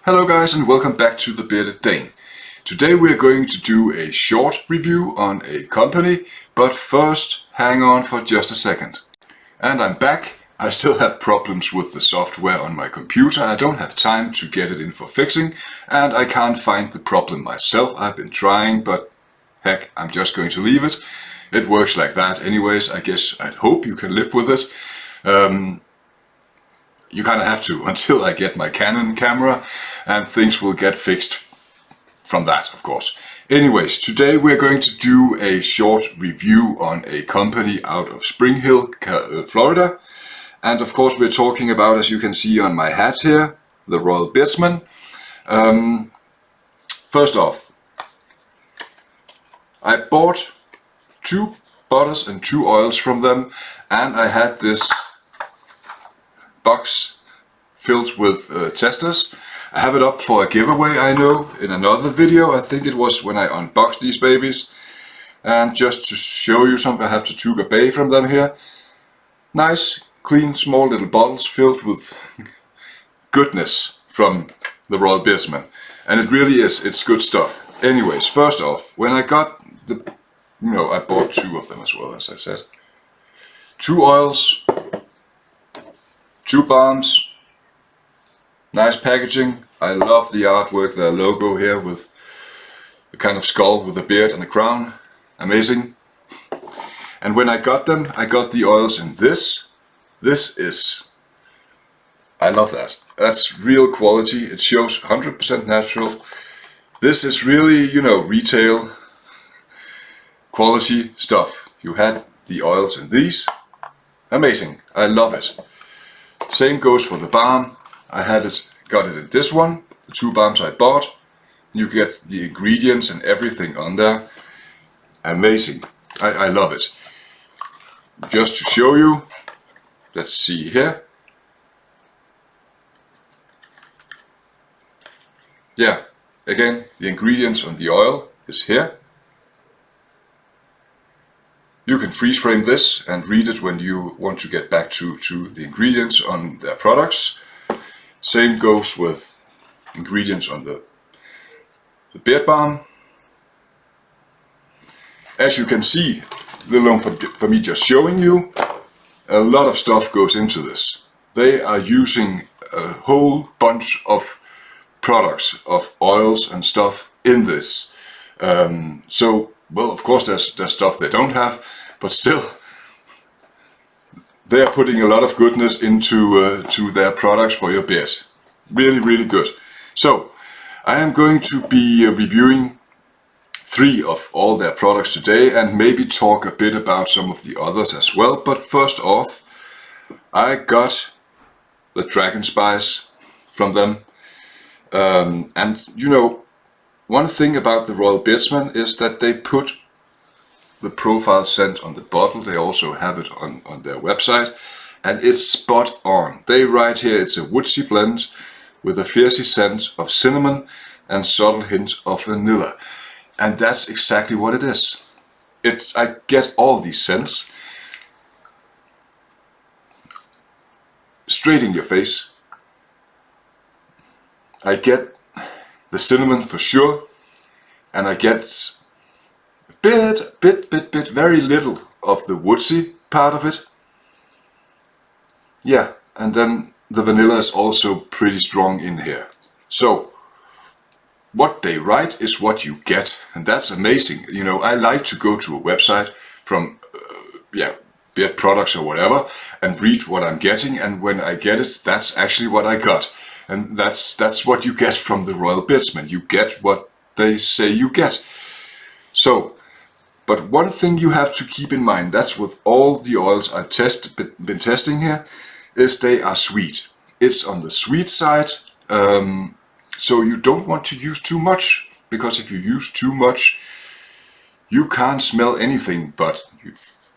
Hello guys and welcome back to the Bearded Dane. Today we are going to do a short review on a company, but first hang on for just a second. And I'm back. I still have problems with the software on my computer. I don't have time to get it in for fixing and I can't find the problem myself. I've been trying, but heck, I'm just going to leave it. It works like that anyways. I hope you can live with it. You kind of have to until I get my Canon camera and things will get fixed from that, of course. Anyways, today we're going to do a short review on a company out of Spring Hill, Florida. And of course we're talking about, as you can see on my hat here, the Royal Beardsmen. First off, I bought 2 butters and 2 oils from them, and I had this box filled with testers. I have it up for a giveaway, I know, in another video. I think it was when I unboxed these babies. And just to show you something, I have Tortuga Bay from them here. Nice, clean, small little bottles filled with goodness from the Royal Beardsmen. And it really is, it's good stuff. Anyways, first off, when I got I bought 2 of them as well, as I said. 2 oils, 2 balms, nice packaging. I love the artwork, their logo here with the kind of skull with a beard and a crown. Amazing. And when I got them, I got the oils in this. I love that. That's real quality. It shows 100% natural. This is really, retail quality stuff. You had the oils in these. Amazing. I love it. Same goes for the balm. I got it in this one, the 2 balms I bought. You get the ingredients and everything on there. Amazing. I love it. Just to show you, let's see here. Yeah, again, the ingredients on the oil is here. You can freeze frame this and read it when you want to get back to the ingredients on their products. Same goes with ingredients on the beard balm. As you can see, let alone for me just showing you, a lot of stuff goes into this. They are using a whole bunch of products, of oils and stuff in this. Well, of course there's stuff they don't have, but still, they are putting a lot of goodness into to their products for your beard. Really, really good. So, I am going to be reviewing 3 of all their products today and maybe talk a bit about some of the others as well. But first off, I got the Dragon Spice from them. One thing about the Royal Beardsmen is that they put the profile scent on the bottle. They also have it on their website, and it's spot on. They write here it's a woodsy blend with a fiercey scent of cinnamon and subtle hint of vanilla. And that's exactly what it is. I get all these scents straight in your face. I get the cinnamon for sure, and I get a bit, very little of the woodsy part of it. Yeah, and then the vanilla is also pretty strong in here. So, what they write is what you get, and that's amazing. I like to go to a website from, beard products or whatever, and read what I'm getting, and when I get it, that's actually what I got. And that's what you get from the Royal Beardsmen. You get what they say you get. So, but one thing you have to keep in mind, that's with all the oils I've been testing here, is they are sweet. It's on the sweet side, so you don't want to use too much, because if you use too much, you can't smell anything but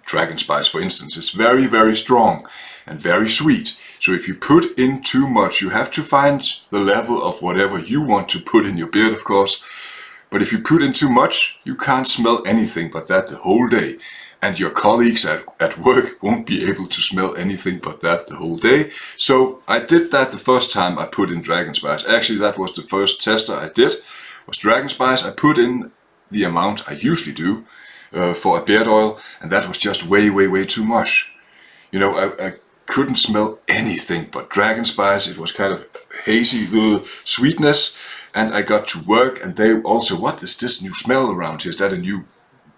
Dragon Spice, for instance. It's very, very strong and very sweet. So if you put in too much, you have to find the level of whatever you want to put in your beard, of course. But if you put in too much, you can't smell anything but that the whole day. and your colleagues at work won't be able to smell anything but that the whole day. So I did that the first time I put in Dragon Spice. Actually, that was the first tester I did, was Dragon Spice. I put in the amount I usually do for a beard oil, and that was just way too much. You know, I couldn't smell anything but Dragon Spice. It was kind of hazy sweetness, and I got to work, and they also, what is this new smell around here? Is that a new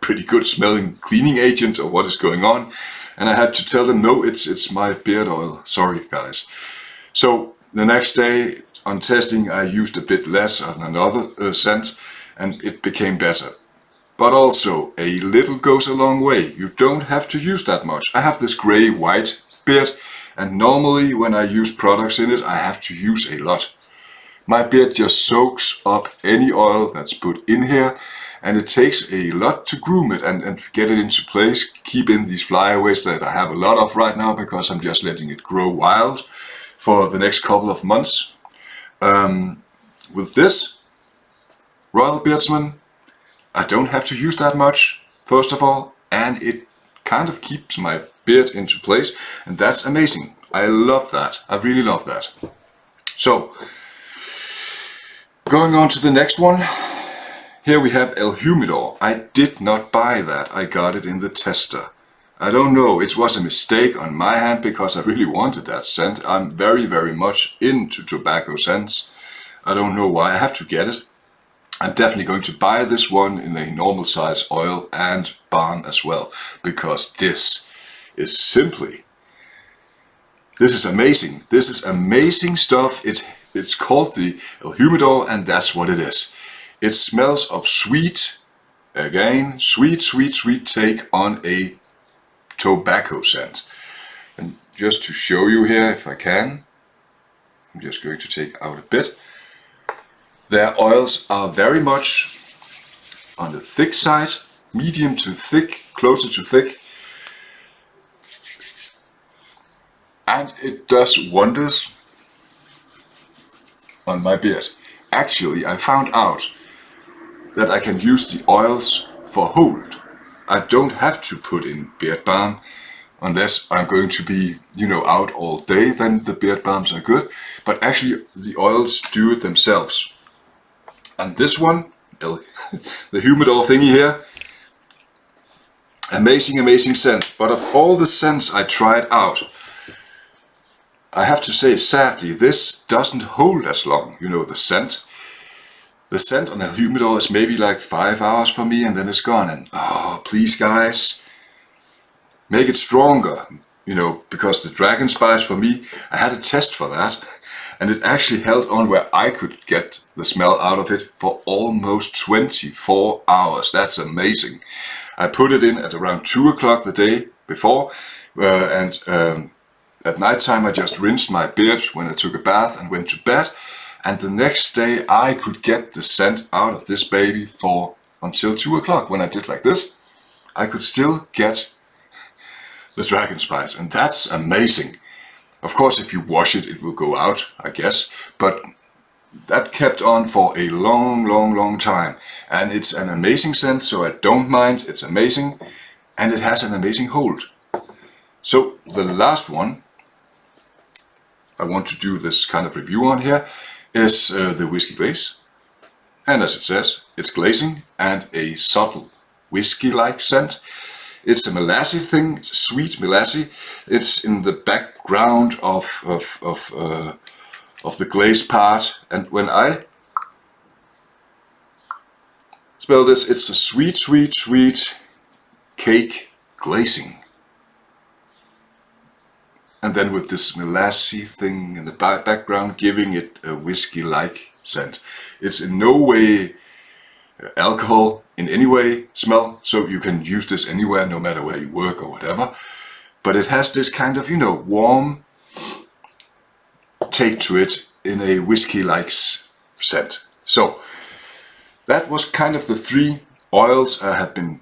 pretty good smelling cleaning agent, or what is going on? And I had to tell them, no, it's my beard oil. Sorry, guys. So the next day on testing, I used a bit less on another scent, and it became better. But also, a little goes a long way. You don't have to use that much. I have this gray-white beard, and normally when I use products in it, I have to use a lot. My beard just soaks up any oil that's put in here, and it takes a lot to groom it and get it into place, keep in these flyaways that I have a lot of right now because I'm just letting it grow wild for the next couple of months. With this Royal Beardsman, I don't have to use that much, first of all, and it kind of keeps my beard into place, and that's amazing. I love that. I really love that. So, going on to the next one. Here we have El Humidor. I did not buy that. I got it in the tester. I don't know, it was a mistake on my hand because I really wanted that scent. I'm very much into tobacco scents. I don't know why. I have to get it. I'm definitely going to buy this one in a normal size oil and balm as well, because this is simply, this is amazing. This is amazing stuff. It's called the El Humidor, and that's what it is. It smells of sweet, again, sweet take on a tobacco scent. And just to show you here, if I can, I'm just going to take out a bit. Their oils are very much on the thick side, medium to thick, closer to thick. And it does wonders on my beard. Actually, I found out that I can use the oils for hold. I don't have to put in beard balm unless I'm going to be, out all day, then the beard balms are good. But actually the oils do it themselves. And this one, the Humidor thingy here, amazing scent. But of all the scents I tried out, I have to say, sadly, this doesn't hold as long, the scent. The scent on a Humidor is maybe like 5 hours for me, and then it's gone. And please guys, make it stronger, because the Dragon Spice for me, I had a test for that, and it actually held on where I could get the smell out of it for almost 24 hours. That's amazing. I put it in at around 2 o'clock the day before, and at night time I just rinsed my beard when I took a bath and went to bed. And the next day I could get the scent out of this baby for until 2 o'clock. When I did like this, I could still get the Dragon Spice, and that's amazing. Of course, if you wash it, it will go out, I guess, but that kept on for a long time. And it's an amazing scent, so I don't mind. It's amazing, and it has an amazing hold. So the last one I want to do this kind of review on here is the Whiskey Glaze. And as it says, it's glazing and a subtle whiskey-like scent. It's a molassy thing, sweet molassy. It's in the background of the glaze part. And when I smell this, it's a sweet cake glazing. And then with this molassy thing in the background, giving it a whiskey-like scent. It's in no way alcohol in any way smell, so you can use this anywhere, no matter where you work or whatever. But it has this kind of, warm take to it in a whiskey-like scent. So that was kind of the 3 oils I have been,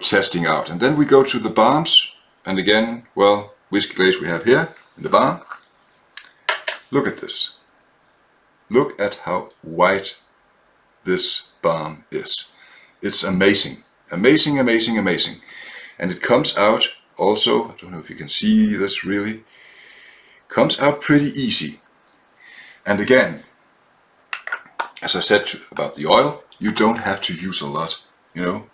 testing out. And then we go to the balms, and again, well, Whiskey Glaze we have here in the balm. Look at this. Look at how white this balm is. It's amazing. And and it comes out also, I don't know if you can see this really, comes out pretty easy. And again, as I said about the oil, you don't have to use a lot, you know.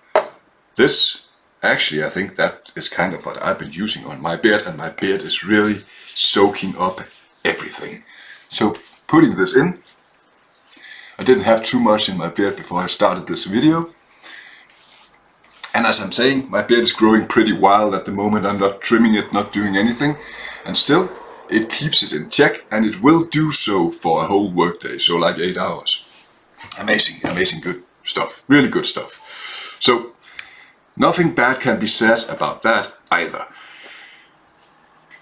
This, actually, I think that is kind of what I've been using on my beard, and my beard is really soaking up everything. So putting this in, I didn't have too much in my beard before I started this video. And as I'm saying, my beard is growing pretty wild at the moment. I'm not trimming it, not doing anything. And still, it keeps it in check, and it will do so for a whole workday, so like 8 hours. Amazing, amazing good stuff. Really good stuff. So, nothing bad can be said about that either.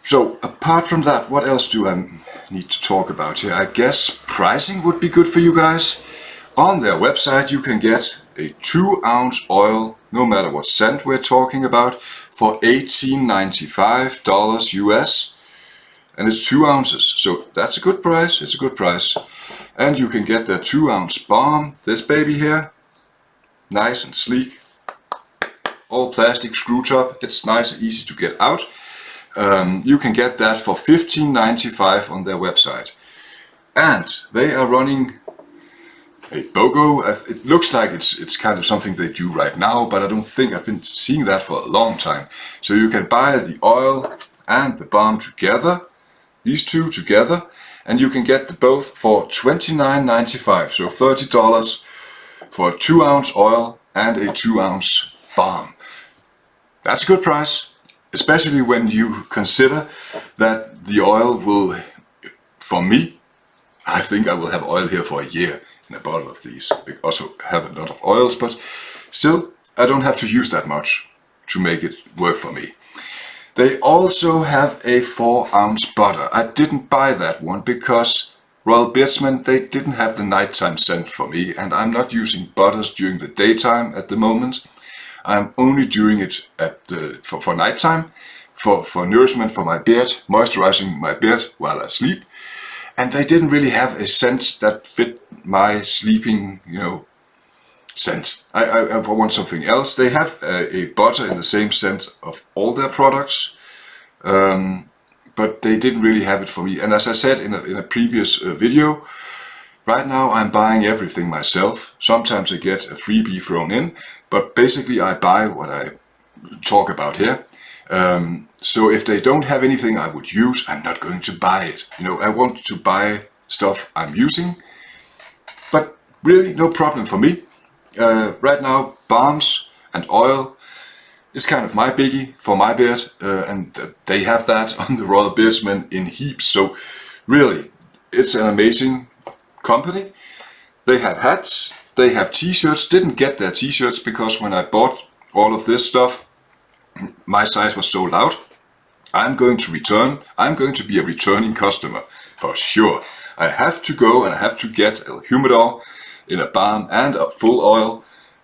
So, apart from that, what else do I need to talk about here? I guess pricing would be good for you guys. On their website you can get a 2-ounce oil, no matter what scent we're talking about, for $18.95 US. And it's 2 ounces, so that's a good price, it's a good price. And you can get their 2-ounce balm, this baby here, nice and sleek, all plastic screw top, it's nice and easy to get out. You can get that for $15.95 on their website. And they are running a BOGO. It looks like it's kind of something they do right now, but I don't think I've been seeing that for a long time. So you can buy the oil and the balm together, these two together, and you can get the both for $29.95, so $30 for a 2-ounce oil and a 2-ounce balm. That's a good price, especially when you consider that the oil will, for me, I think I will have oil here for a year in a bottle of these. We also have a lot of oils, but still, I don't have to use that much to make it work for me. They also have a 4-ounce butter. I didn't buy that one because Royal Beardsmen, they didn't have the nighttime scent for me, and I'm not using butters during the daytime at the moment. I'm only doing it for nighttime, for nourishment for my beard, moisturizing my beard while I sleep. And they didn't really have a scent that fit my sleeping, scent. I want something else. They have a butter in the same scent of all their products, but they didn't really have it for me. And as I said in a previous video, right now I'm buying everything myself. Sometimes I get a freebie thrown in, but basically I buy what I talk about here. So if they don't have anything I would use, I'm not going to buy it. I want to buy stuff I'm using, but really no problem for me. Right now, balms and oil is kind of my biggie for my beard, and they have that on the Royal Beardsmen in heaps. So really, it's an amazing company. They have hats, they have t-shirts. Didn't get their t-shirts because when I bought all of this stuff, my size was sold out. I'm going to return. I'm going to be a returning customer for sure. I have to go and I have to get a humidor in a balm and a full oil,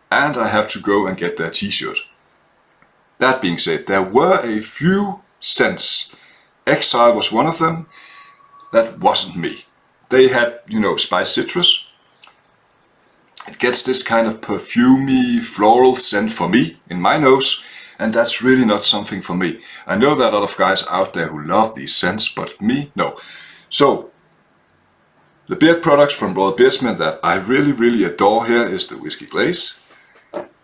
and I have to go and get their t-shirt. That being said, there were a few scents. Exile was one of them. That wasn't me. They had, spiced citrus. It gets this kind of perfumey floral scent for me in my nose, and that's really not something for me. I know there are a lot of guys out there who love these scents, but me, no. So, the beard products from Royal Beardsmen that I really, really adore here is the Whiskey Glaze.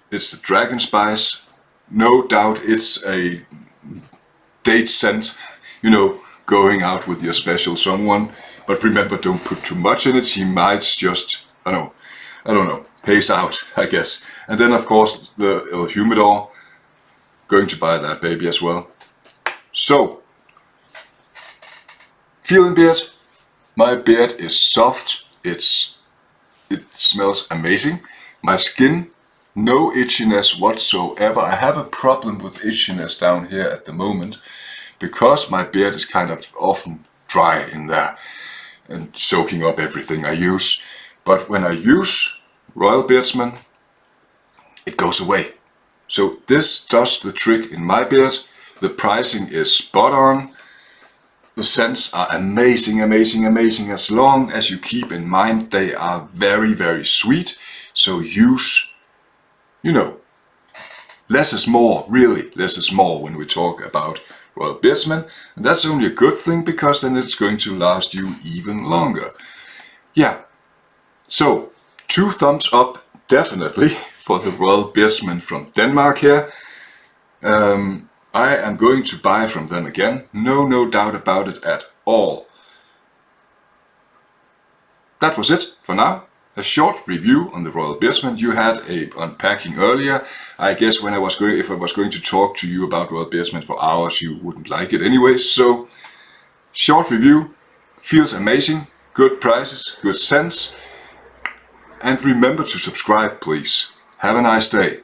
It's the Dragon Spice. No doubt it's a date scent, going out with your special someone. But remember, don't put too much in it. She might just, I don't know, haze out, I guess. And then, of course, the El Humidor. Going to buy that baby as well. So, feeling beard. My beard is soft. It smells amazing. My skin, no itchiness whatsoever. I have a problem with itchiness down here at the moment because my beard is kind of often dry in there and soaking up everything I use. But when I use Royal Beardsmen, it goes away. So this does the trick in my beard. The pricing is spot on. The scents are amazing, amazing, amazing, as long as you keep in mind they are very, very sweet. So use, less is more, really, less is more when we talk about Royal Beardsmen, and that's only a good thing because then it's going to last you even longer. Yeah, so 2 thumbs up definitely for the Royal Beardsmen from Denmark here. I am going to buy from them again, no doubt about it at all. That was it for now. A short review on the Royal Beardsmen. You had a unpacking earlier. I guess if I was going to talk to you about Royal Beardsmen for hours, you wouldn't like it anyway. So, short review, feels amazing, good prices, good sense. And remember to subscribe, please. Have a nice day.